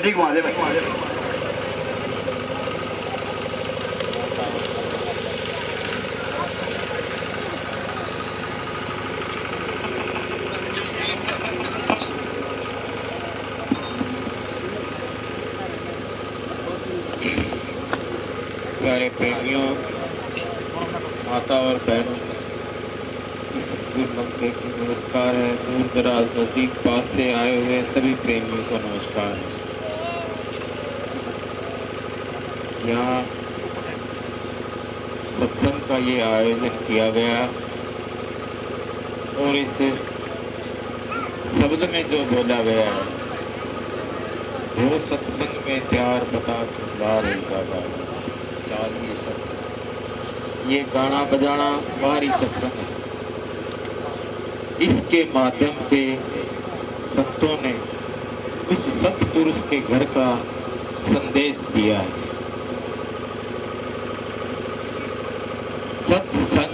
घंटी घुमा दे भाई। प्यारे प्रेमियों, माता और बहनों, इस मंदिर की नमस्कार है। दूर दराज नजदीक पास से आए हुए सभी प्रेमियों को नमस्कार। यहाँ सत्संग का ये आयोजन किया गया और इस शब्द में जो बोला गया है वो सत्संग में प्यार बता खुदा रहेगा। चाहिए सत्संग, ये गाना बजाना बाहरी सत्संग है। इसके माध्यम से संतों ने उस सत्पुरुष के घर का संदेश दिया है। सत्संग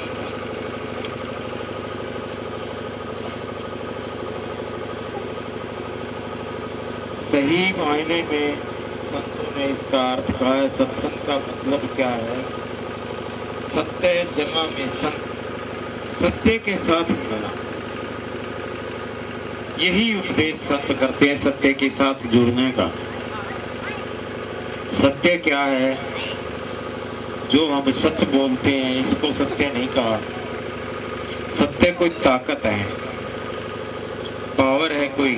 सही मायने में संतों ने इसका अर्थ कहा है। सत्संग का मतलब क्या है? सत्य जमा में संत, सत्य के साथ मिलना, यही उपदेश संत करते हैं, सत्य के साथ जुड़ने का। सत्य क्या है? जो हम सच बोलते हैं इसको सत्य नहीं कहा। सत्य कोई ताकत है, पावर है कोई।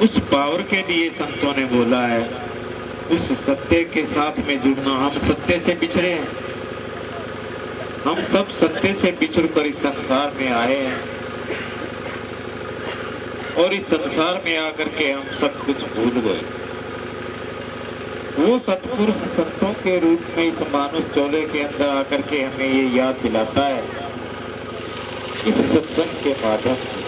उस पावर के लिए संतों ने बोला है उस सत्य के साथ में जुड़ना। हम सत्य से बिछड़े हैं, हम सब सत्य से बिछड़कर इस संसार में आए हैं और इस संसार में आकर के हम सब कुछ भूल गए। वो सत्पुरुष संतों के रूप में इस मानुष चोले के अंदर आकर के हमें ये याद दिलाता है इस सत्संग के माध्यम से।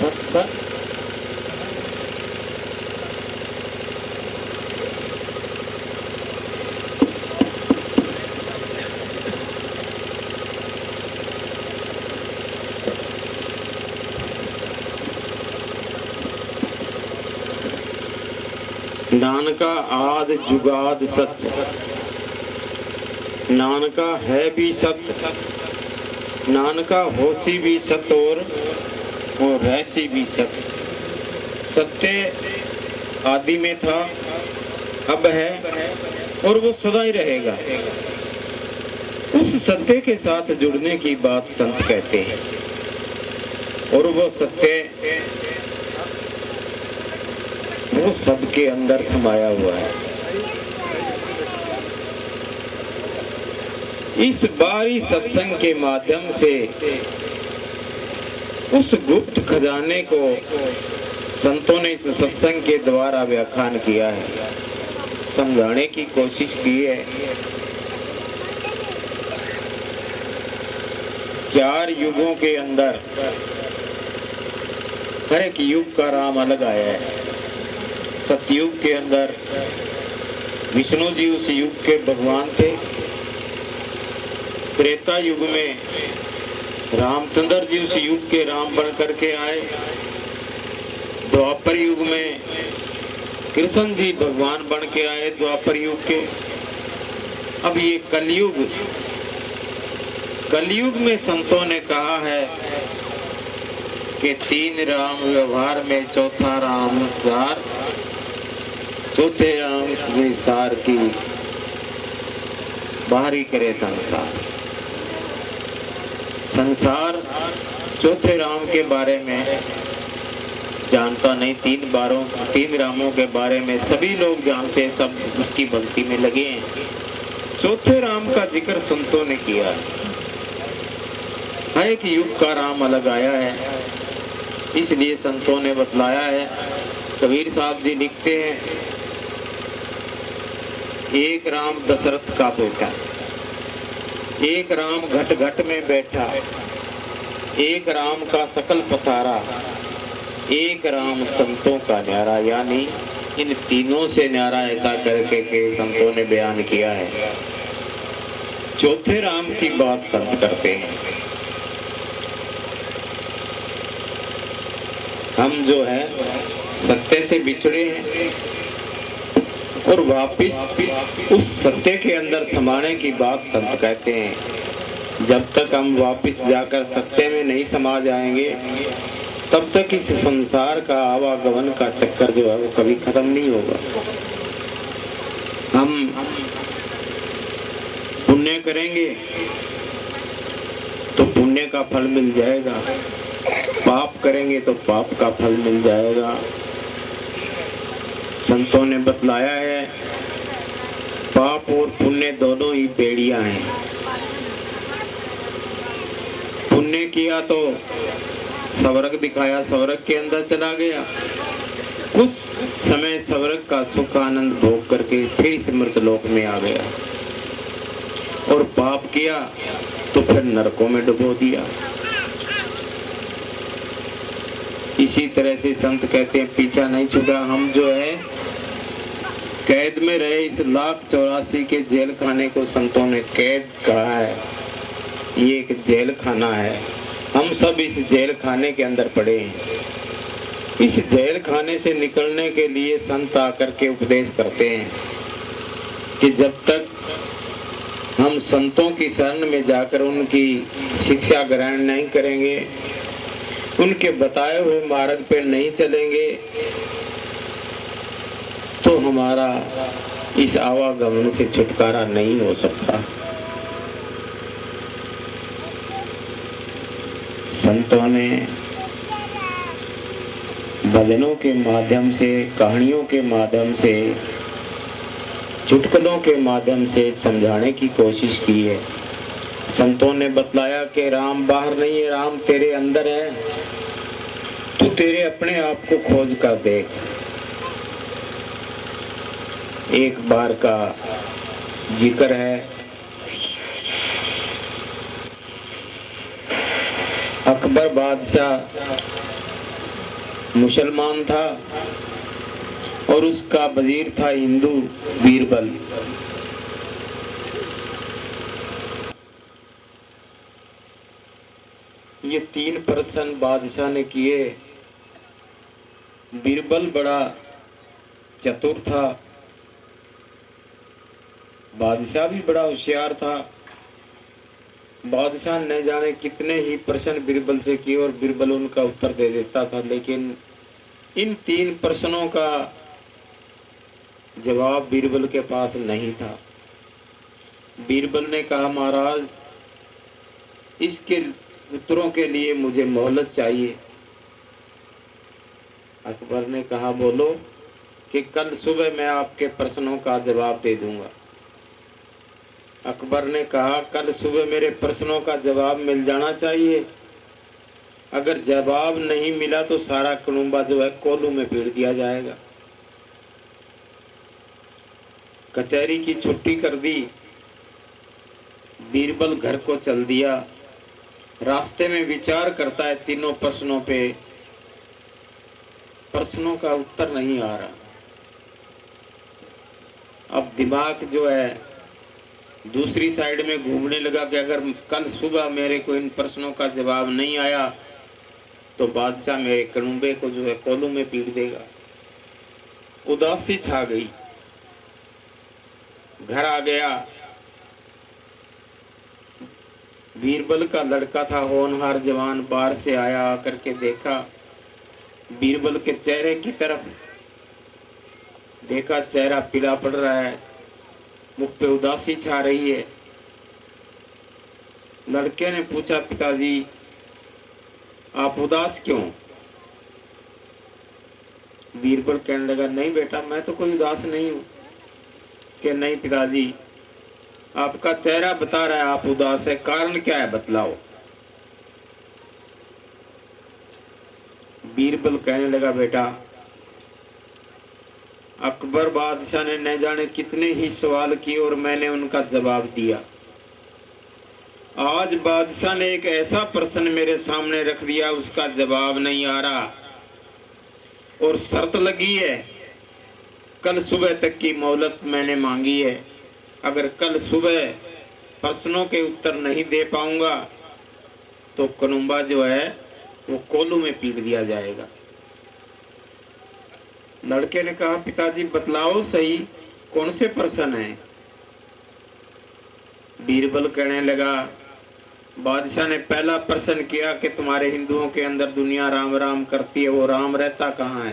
सत्संग नानका आद जुगाद सत्य, नानका है भी सत्य, नानका होसी भी सत्य और रहसी भी सत्य। सत्य आदि में था, अब है और वो सदा ही रहेगा। उस सत्य के साथ जुड़ने की बात संत कहते हैं और वो सत्य वो सबके अंदर समाया हुआ है। इस बारी सत्संग के माध्यम से उस गुप्त खजाने को संतों ने इस सत्संग के द्वारा व्याख्यान किया है, समझाने की कोशिश की है। 4 युगों के अंदर हर एक युग का राम अलग आया है। सतयुग के अंदर विष्णु जी उस युग के भगवान थे। त्रेता युग में रामचंद्र जी उस युग के राम बन करके आए। द्वापर युग में कृष्ण जी भगवान बन के आए द्वापर युग के। अब ये कलयुग, कलयुग में संतों ने कहा है कि 3 राम व्यवहार में चौथा राम जार, चौथे राम की सार की बाहरी करे संसार। संसार चौथे राम के बारे में जानता नहीं। 3 रामों के बारे में सभी लोग जानते हैं, सब उसकी भक्ति में लगे हैं। चौथे राम का जिक्र संतों ने किया है। हर एक युग का राम अलग आया है, इसलिए संतों ने बतलाया है। कबीर साहब जी लिखते हैं, एक राम दशरथ का बेटा, एक राम घट घट में बैठा, एक राम का सकल पसारा, एक राम संतों का न्यारा। यानी इन तीनों से न्यारा ऐसा करके के संतों ने बयान किया है। चौथे राम की बात संत करते हैं। हम जो है सत्य से बिछड़े हैं और वापिस उस सत्य के अंदर समाने की बात संत कहते हैं। जब तक हम वापिस जाकर सत्य में नहीं समा जाएंगे तब तक इस संसार का आवागमन का चक्कर जो है वो कभी खत्म नहीं होगा। हम पुण्य करेंगे तो पुण्य का फल मिल जाएगा, पाप करेंगे तो पाप का फल मिल जाएगा। संतों ने बतलाया है पाप और पुण्य दोनों ही बेड़ियां हैं। पुण्य किया तो स्वर्ग दिखाया, स्वर्ग के अंदर चला गया, कुछ समय स्वर्ग का सुख आनंद भोग करके फिर इस मृतलोक में आ गया। और पाप किया तो फिर नरकों में डुबो दिया। इसी तरह से संत कहते हैं पीछा नहीं छूटा। हम जो है कैद में रहे, इस 1,84,000 के जेल खाने को संतों ने कैद कहा है। ये एक जेल खाना है, हम सब इस जेल खाने के अंदर पड़े हैं। इस जेल खाने से निकलने के लिए संत आकर के उपदेश करते हैं कि जब तक हम संतों की शरण में जाकर उनकी शिक्षा ग्रहण नहीं करेंगे, उनके बताए हुए मार्ग पर नहीं चलेंगे, तो हमारा इस आवागमन से छुटकारा नहीं हो सकता। संतों ने भजनों के माध्यम से, कहानियों के माध्यम से, चुटकुलों के माध्यम से समझाने की कोशिश की है। संतों ने बतलाया कि राम बाहर नहीं है, राम तेरे अंदर है। तू तेरे अपने आप को खोज कर देख। एक बार का जिक्र है, अकबर बादशाह मुसलमान था और उसका वजीर था हिंदू बीरबल। ये 3 प्रश्न बादशाह ने किए। बीरबल बड़ा चतुर था, बादशाह भी बड़ा होशियार था। बादशाह न जाने कितने ही प्रश्न बीरबल से किए और बीरबल उनका उत्तर दे देता था, लेकिन इन 3 प्रश्नों का जवाब बीरबल के पास नहीं था। बीरबल ने कहा महाराज इसके उत्तरों के लिए मुझे मोहलत चाहिए। अकबर ने कहा बोलो कि कल सुबह मैं आपके प्रश्नों का जवाब दे दूंगा। अकबर ने कहा कल सुबह मेरे प्रश्नों का जवाब मिल जाना चाहिए, अगर जवाब नहीं मिला तो सारा कुनुम्बा जो है कोलू में पीट दिया जाएगा। कचहरी की छुट्टी कर दी, बीरबल घर को चल दिया। रास्ते में विचार करता है तीनों प्रश्नों पे, प्रश्नों का उत्तर नहीं आ रहा। अब दिमाग जो है दूसरी साइड में घूमने लगा कि अगर कल सुबह मेरे को इन प्रश्नों का जवाब नहीं आया तो बादशाह मेरे कुनुम्बे को जो है कोलू में पीट देगा। उदासी छा गई, घर आ गया। बीरबल का लड़का था होनहार जवान, बाहर से आया, आकर के देखा बीरबल के चेहरे की तरफ, देखा चेहरा पीला पड़ रहा है, मुख पे उदासी छा रही है। लड़के ने पूछा पिताजी आप उदास क्यों? बीरबल कहने लगा नहीं बेटा मैं तो कोई उदास नहीं हूं। कि नहीं पिताजी आपका चेहरा बता रहा है आप उदास है, कारण क्या है बतलाओ। बीरबल कहने लगा बेटा अकबर बादशाह ने न जाने कितने ही सवाल किए और मैंने उनका जवाब दिया। आज बादशाह ने एक ऐसा प्रश्न मेरे सामने रख दिया उसका जवाब नहीं आ रहा और शर्त लगी है, कल सुबह तक की मोहलत मैंने मांगी है। अगर कल सुबह प्रश्नों के उत्तर नहीं दे पाऊंगा तो कनुम्बा जो है वो कोल्लू में पीट दिया जाएगा। लड़के ने कहा पिताजी बतलाओ सही कौन से प्रश्न हैं। बीरबल कहने लगा बादशाह ने पहला प्रश्न किया कि तुम्हारे हिंदुओं के अंदर दुनिया राम राम करती है, वो राम रहता कहाँ है?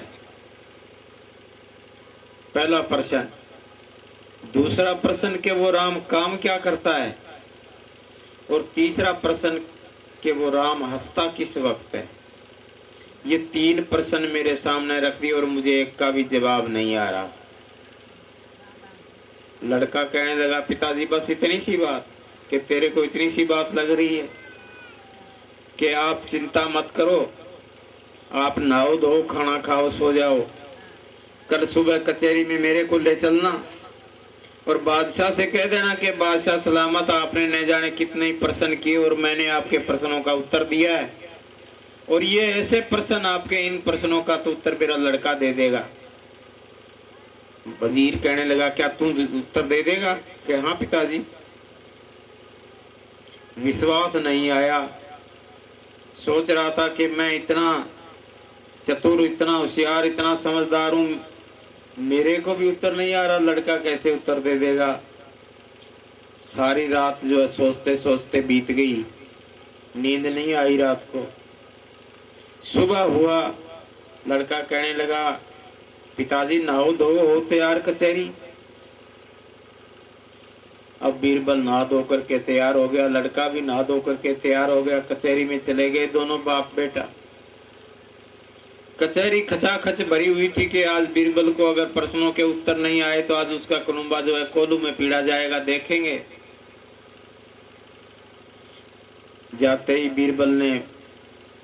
पहला प्रश्न। दूसरा प्रश्न कि वो राम काम क्या करता है? और तीसरा प्रश्न कि वो राम हंसता किस वक्त है? ये 3 प्रश्न मेरे सामने रख दिए और मुझे एक का भी जवाब नहीं आ रहा। लड़का कहने लगा पिताजी बस इतनी सी बात कि तेरे को इतनी सी बात लग रही है कि आप चिंता मत करो, आप नहाओ धो खाना खाओ सो जाओ, कल सुबह कचहरी में मेरे को ले चलना और बादशाह से कह देना कि बादशाह सलामत आपने न जाने कितने प्रश्न किए और मैंने आपके प्रश्नों का उत्तर दिया है और ये ऐसे प्रश्न आपके इन प्रश्नों का तो उत्तर मेरा लड़का दे देगा। वजीर कहने लगा क्या तू उत्तर दे देगा? कि हाँ पिताजी। विश्वास नहीं आया, सोच रहा था कि मैं इतना चतुर, इतना होशियार, इतना समझदार हूं, मेरे को भी उत्तर नहीं आ रहा, लड़का कैसे उत्तर दे देगा। सारी रात जो है सोचते सोचते बीत गई, नींद नहीं आई रात को। सुबह हुआ, लड़का कहने लगा पिताजी नहाओ धो हो तैयार कचहरी। अब बीरबल नहा धो करके तैयार हो गया, लड़का भी नहा धो करके तैयार हो गया, कचहरी में चले गए दोनों बाप बेटा। कचहरी खचाखच भरी हुई थी कि आज बीरबल को अगर प्रश्नों के उत्तर नहीं आए तो आज उसका कनुम्बा जो है कोल्लू में पीड़ा जाएगा, देखेंगे। जाते ही बीरबल ने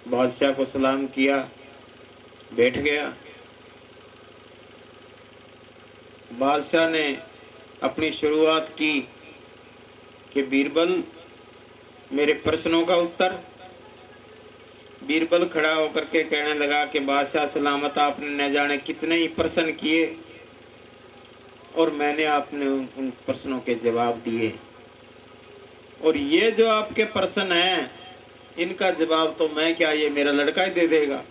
बादशाह को सलाम किया, बैठ गया। बादशाह ने अपनी शुरुआत की कि बीरबल मेरे प्रश्नों का उत्तर। बीरबल खड़ा होकर के कहने लगा कि बादशाह सलामत आपने न जाने कितने ही प्रश्न किए और मैंने आपने उन प्रश्नों के जवाब दिए और ये जो आपके प्रश्न हैं इनका जवाब तो मैं क्या, ये मेरा लड़का ही दे देगा।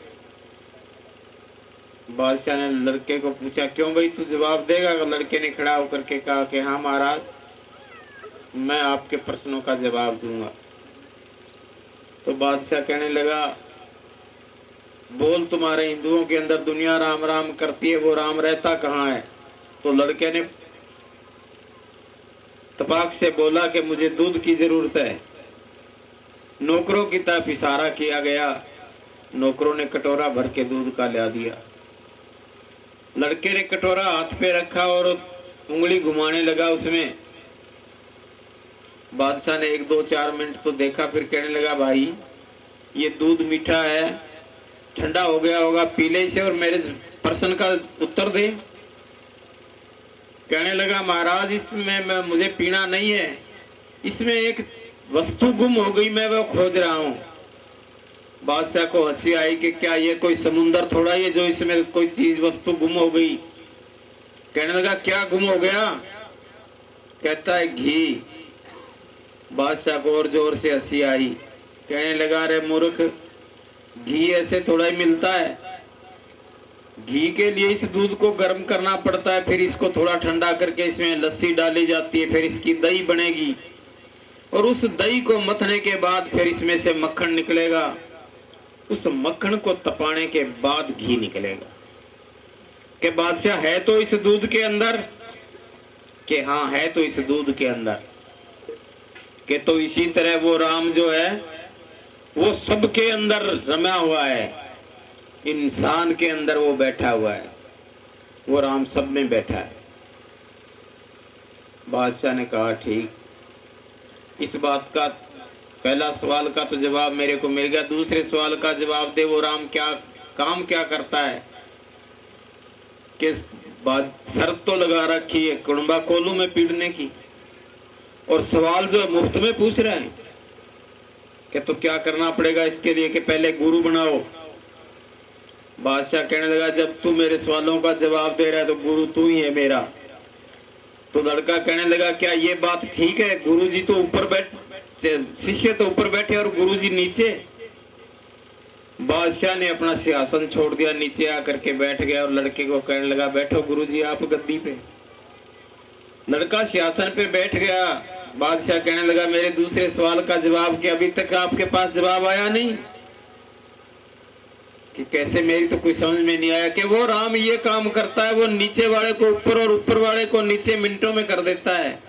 बादशाह ने लड़के को पूछा क्यों भाई तू जवाब देगा? लड़के ने खड़ा होकर के कहा कि हाँ महाराज मैं आपके प्रश्नों का जवाब दूंगा। तो बादशाह कहने लगा बोल तुम्हारे हिंदुओं के अंदर दुनिया राम राम करती है, वो राम रहता कहाँ है? तो लड़के ने तपाक से बोला कि मुझे दूध की जरूरत है। नौकरों की तरफ इशारा किया गया, नौकरों ने कटोरा भर के दूध का ला दिया। लड़के ने कटोरा हाथ पे रखा और उंगली घुमाने लगा उसमें। बादशाह ने 1-2-4 मिनट तो देखा, फिर कहने लगा भाई ये दूध मीठा है, ठंडा हो गया होगा, पी ले इसे और मेरे प्रश्न का उत्तर दे। कहने लगा महाराज इसमें मुझे पीना नहीं है, इसमें एक वस्तु गुम हो गई, मैं वो खोज रहा हूँ। बादशाह को हंसी आई कि क्या ये कोई समुंदर थोड़ा है जो इसमें कोई चीज वस्तु गुम हो गई। कहने लगा क्या गुम हो गया? कहता है घी। बादशाह को और जोर से हंसी आई, कहने लगा अरे मूर्ख, घी ऐसे थोड़ा ही मिलता है, घी के लिए इस दूध को गर्म करना पड़ता है, फिर इसको थोड़ा ठंडा करके इसमें लस्सी डाली जाती है, फिर इसकी दही बनेगी और उस दही को मथने के बाद फिर इसमें से मक्खन निकलेगा, उस मक्खन को तपाने के बाद घी निकलेगा। कि बादशाह है तो इस दूध के अंदर? कि हाँ है तो इस दूध के अंदर। कि तो इसी तरह वो राम जो है वो सबके अंदर रमा हुआ है, इंसान के अंदर वो बैठा हुआ है, वो राम सब में बैठा है। बादशाह ने कहा ठीक, इस बात का पहला सवाल का तो जवाब मेरे को मिल गया, दूसरे सवाल का जवाब दे वो राम क्या काम क्या करता है? कि शर्त तो लगा रखी है कनुम्बा कोल्लू में पीटने की और सवाल जो मुफ्त में पूछ रहे हैं कि तो क्या करना पड़ेगा इसके लिए कि पहले गुरु बनाओ। बादशाह कहने लगा जब तू मेरे सवालों का जवाब दे रहा है तो गुरु तू ही है मेरा। तो लड़का कहने लगा क्या ये बात ठीक है? गुरुजी तो ऊपर बैठ, शिष्य तो ऊपर बैठे और गुरुजी नीचे। बादशाह ने अपना सिंहासन छोड़ दिया, नीचे आकर के बैठ गया और लड़के को कहने लगा बैठो गुरुजी आप गद्दी पे। लड़का सिंहासन पे बैठ गया। बादशाह कहने लगा मेरे दूसरे सवाल का जवाब कि अभी तक आपके पास जवाब आया नहीं कि कैसे? मेरी तो कुछ समझ में नहीं आया कि वो राम ये काम करता है, वो नीचे वाले को ऊपर और ऊपर वाले को नीचे मिनटों में कर देता है।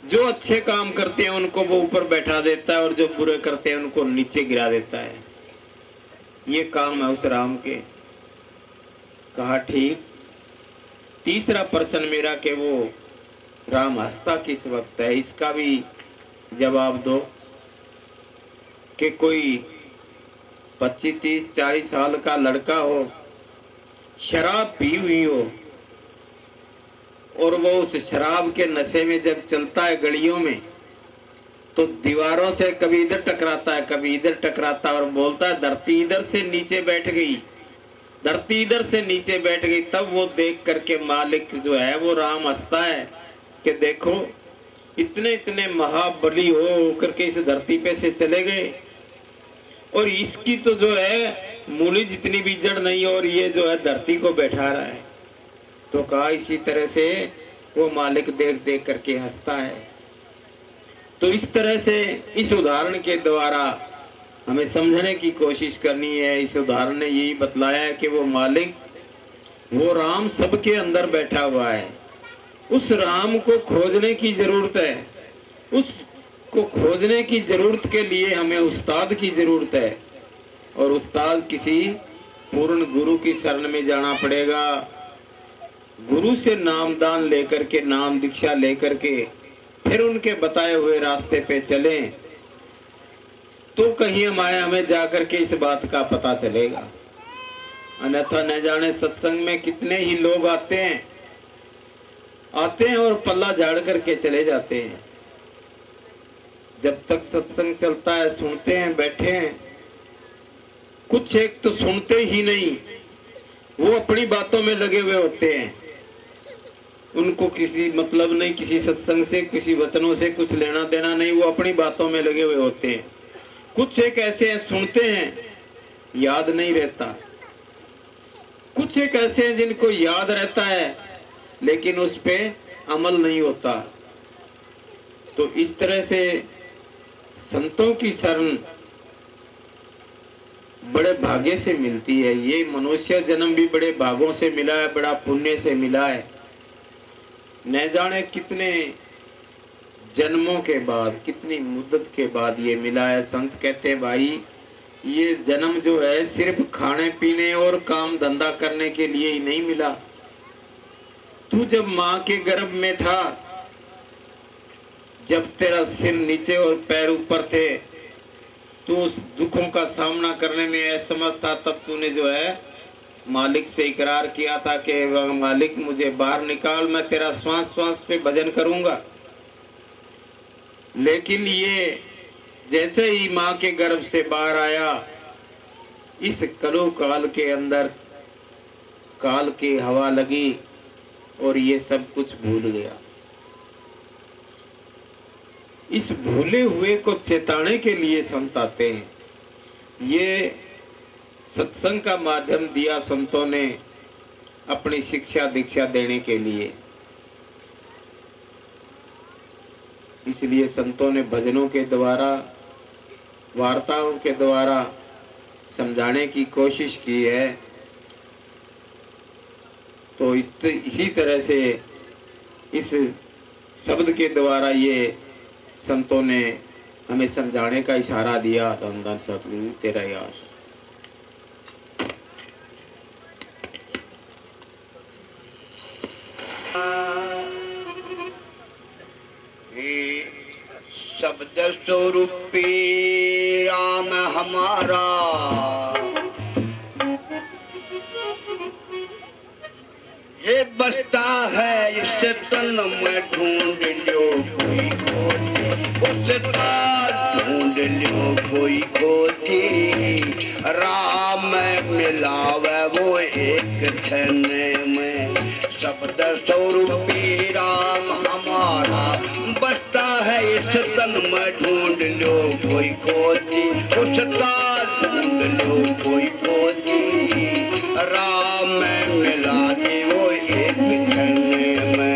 जो अच्छे काम करते हैं उनको वो ऊपर बैठा देता है और जो बुरे करते हैं उनको नीचे गिरा देता है। ये काम है उस राम के। कहा ठीक। तीसरा प्रश्न मेरा कि वो राम हंसता किस वक्त है, इसका भी जवाब दो। कि कोई 25, 30, 40 साल का लड़का हो, शराब पी हुई हो और वो उस शराब के नशे में जब चलता है गलियों में तो दीवारों से कभी इधर टकराता है कभी इधर टकराता है और बोलता है धरती इधर से नीचे बैठ गई, धरती इधर से नीचे बैठ गई। तब वो देख करके मालिक जो है वो राम हंसता है कि देखो इतने इतने महाबली हो करके इस धरती पे से चले गए और इसकी तो जो है मूली जितनी भी जड़ नहीं और ये जो है धरती को बैठा रहा है। तो कहा इसी तरह से वो मालिक देख देख करके हंसता है। तो इस तरह से इस उदाहरण के द्वारा हमें समझने की कोशिश करनी है। इस उदाहरण ने यही बतलाया है कि वो मालिक वो राम सबके अंदर बैठा हुआ है। उस राम को खोजने की जरूरत है। उसको खोजने की जरूरत के लिए हमें उस्ताद की जरूरत है और उस्ताद किसी पूर्ण गुरु की शरण में जाना पड़ेगा। गुरु से नामदान लेकर के नाम दीक्षा लेकर के फिर उनके बताए हुए रास्ते पे चलें तो कहीं हमें जाकर के इस बात का पता चलेगा। अन्यथा न जाने सत्संग में कितने ही लोग आते हैं और पल्ला झाड़ करके चले जाते हैं। जब तक सत्संग चलता है सुनते हैं, बैठे हैं। कुछ एक तो सुनते ही नहीं, वो अपनी बातों में लगे हुए होते हैं। उनको किसी मतलब नहीं, किसी सत्संग से किसी वचनों से कुछ लेना देना नहीं, वो अपनी बातों में लगे हुए होते हैं। कुछ एक ऐसे हैं सुनते हैं, याद नहीं रहता। कुछ एक ऐसे हैं जिनको याद रहता है लेकिन उस पे अमल नहीं होता। तो इस तरह से संतों की शरण बड़े भाग्य से मिलती है। ये मनुष्य जन्म भी बड़े भागों से मिला है, बड़ा पुण्य से मिला है। न जाने कितने जन्मों के बाद, कितनी मुद्दत के बाद ये मिला है। संत कहते हैं भाई ये जन्म जो है सिर्फ खाने पीने और काम धंधा करने के लिए ही नहीं मिला। तू जब माँ के गर्भ में था, जब तेरा सिर नीचे और पैर ऊपर थे, तू उस दुखों का सामना करने में असमर्थ था, तब तूने जो है मालिक से इकरार किया था कि मालिक मुझे बाहर निकाल, मैं तेरा श्वास श्वास पे भजन करूंगा। लेकिन ये जैसे ही माँ के गर्भ से बाहर आया, इस कलु काल के अंदर काल की हवा लगी और ये सब कुछ भूल गया। इस भूले हुए को चेताने के लिए संत आते हैं। ये सत्संग का माध्यम दिया संतों ने अपनी शिक्षा दीक्षा देने के लिए। इसलिए संतों ने भजनों के द्वारा, वार्ताओं के द्वारा समझाने की कोशिश की है। तो इसी तरह से इस शब्द के द्वारा ये संतों ने हमें समझाने का इशारा दिया। धन धन सतगुरु तेरा यार। शब्द स्वरूपी राम हमारा, ये बसता है इस तन में, ढूंढ लो कोई खोजी, उसका ढूंढ लो कोई खोजी। राम मिलावे वो एक धन में, शब्द स्वरूपी राम हमारा बसता है इस तन में, ढूंढ लो कोई खोजी उसका, ढूंढ लो कोई खोजी। राम में मिला दे वो एक क्षण में।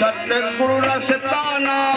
सतगुरु रसता नाम